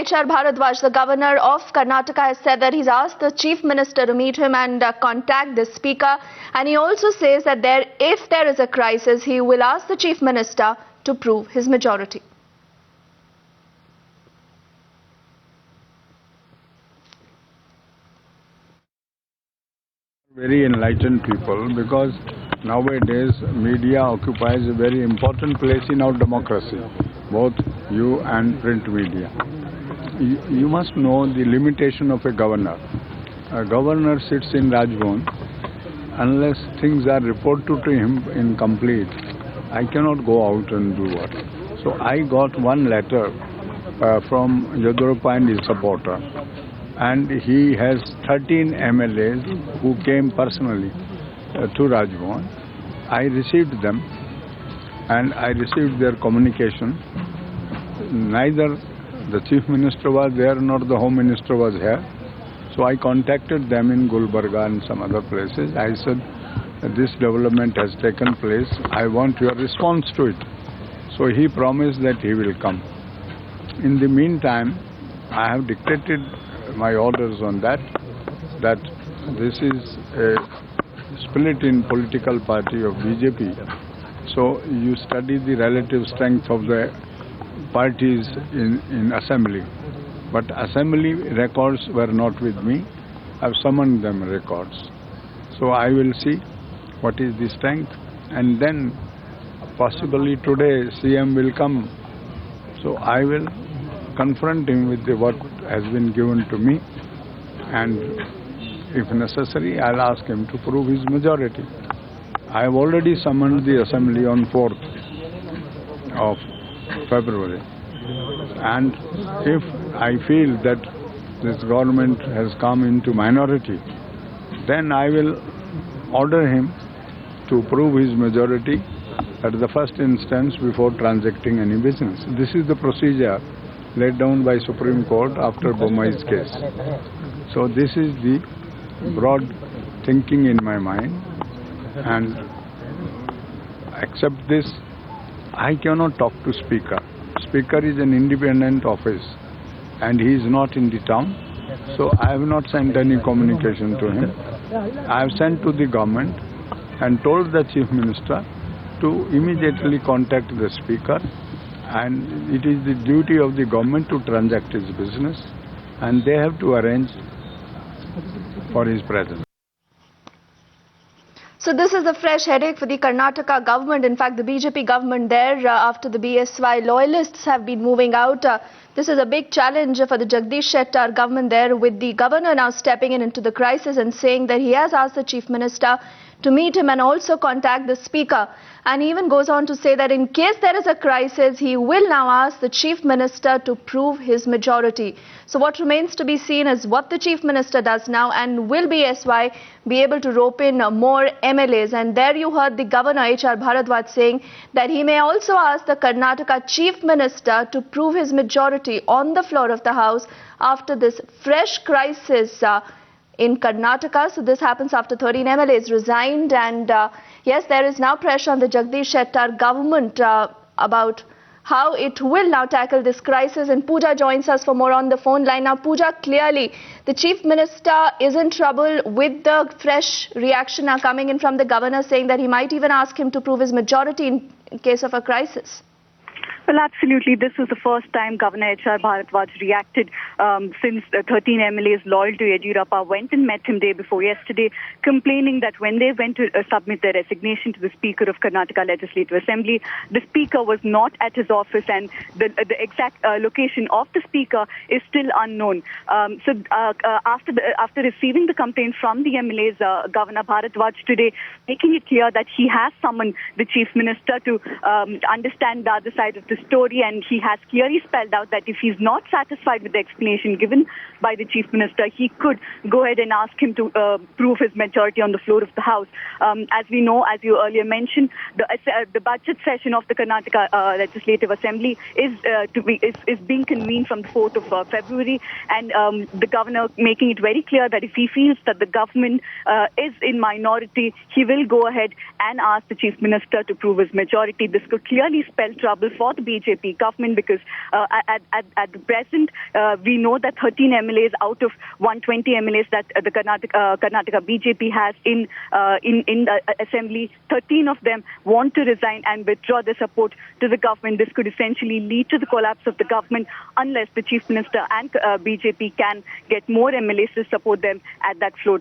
HR Bharadwaj, the governor of Karnataka, has said that he's asked the chief minister to meet him and contact the speaker. And he also says that if there is a crisis, he will ask the chief minister to prove his majority. Very enlightened people, because nowadays media occupies a very important place in our democracy, both you and print media. You must know the limitation of a governor. A governor sits in Rajbhavan. Unless things are reported to him incomplete, I cannot go out and do what. So I got one letter from Yadurappa and his supporter, and he has 13 MLAs who came personally to Rajbhavan. I received them and I received their communication. Neither the chief minister was there nor the home minister was here. So I contacted them in Gulbarga and some other places. I said, this development has taken place. I want your response to it. So he promised that he will come. In the meantime, I have dictated my orders on that this is a split in political party of BJP. So you study the relative strength of the parties in assembly. But assembly records were not with me. I've summoned them records. So I will see what is the strength, and then possibly today CM will come. So I will confront him with what has been given to me, and if necessary I'll ask him to prove his majority. I have already summoned the assembly on 4th of February, and if I feel that this government has come into minority, then I will order him to prove his majority at the first instance before transacting any business. This is the procedure laid down by Supreme Court after Bommai's case. So this is the broad thinking in my mind, and except this, I cannot talk to Speaker. Speaker is an independent office and he is not in the town. So I have not sent any communication to him. I have sent to the government and told the Chief Minister to immediately contact the Speaker, and it is the duty of the government to transact his business, and they have to arrange for his presence. So this is a fresh headache for the Karnataka government. In fact, the BJP government there, after the BSY loyalists have been moving out, this is a big challenge for the Jagdish Shettar government there, with the governor now stepping into the crisis and saying that he has asked the chief minister to meet him and also contact the speaker. And he even goes on to say that in case there is a crisis, he will now ask the chief minister to prove his majority. So what remains to be seen is what the chief minister does now, and will BSY be able to rope in more MLAs. And there you heard the governor HR Bharadwaj saying that he may also ask the Karnataka chief minister to prove his majority on the floor of the house after this fresh crisis in Karnataka. So this happens after 13 MLAs resigned, and yes, there is now pressure on the Jagdish Shettar government about how it will now tackle this crisis. And Pooja joins us for more on the phone line. Now Pooja, clearly the chief minister is in trouble with the fresh reaction now coming in from the governor, saying that he might even ask him to prove his majority in case of a crisis. Well, absolutely. This was the first time Governor HR Bharadwaj reacted since 13 MLAs loyal to Yadurappa went and met him day before yesterday, complaining that when they went to submit their resignation to the Speaker of Karnataka Legislative Assembly, the Speaker was not at his office, and the exact location of the Speaker is still unknown. After receiving the complaint from the MLAs, Governor Bharadwaj today making it clear that he has summoned the Chief Minister to understand the other side of the story, and he has clearly spelled out that if he's not satisfied with the explanation given by the Chief Minister, he could go ahead and ask him to prove his majority on the floor of the House. As we know, as you earlier mentioned, the budget session of the Karnataka Legislative Assembly is being convened from the 4th of February, and the governor making it very clear that if he feels that the government is in minority, he will go ahead and ask the Chief Minister to prove his majority. This could clearly spell trouble for the BJP government, because at the present, we know that 13 MLAs out of 120 MLAs that the Karnataka BJP has in the assembly, 13 of them want to resign and withdraw their support to the government. This could essentially lead to the collapse of the government unless the Chief Minister and BJP can get more MLAs to support them at that floor.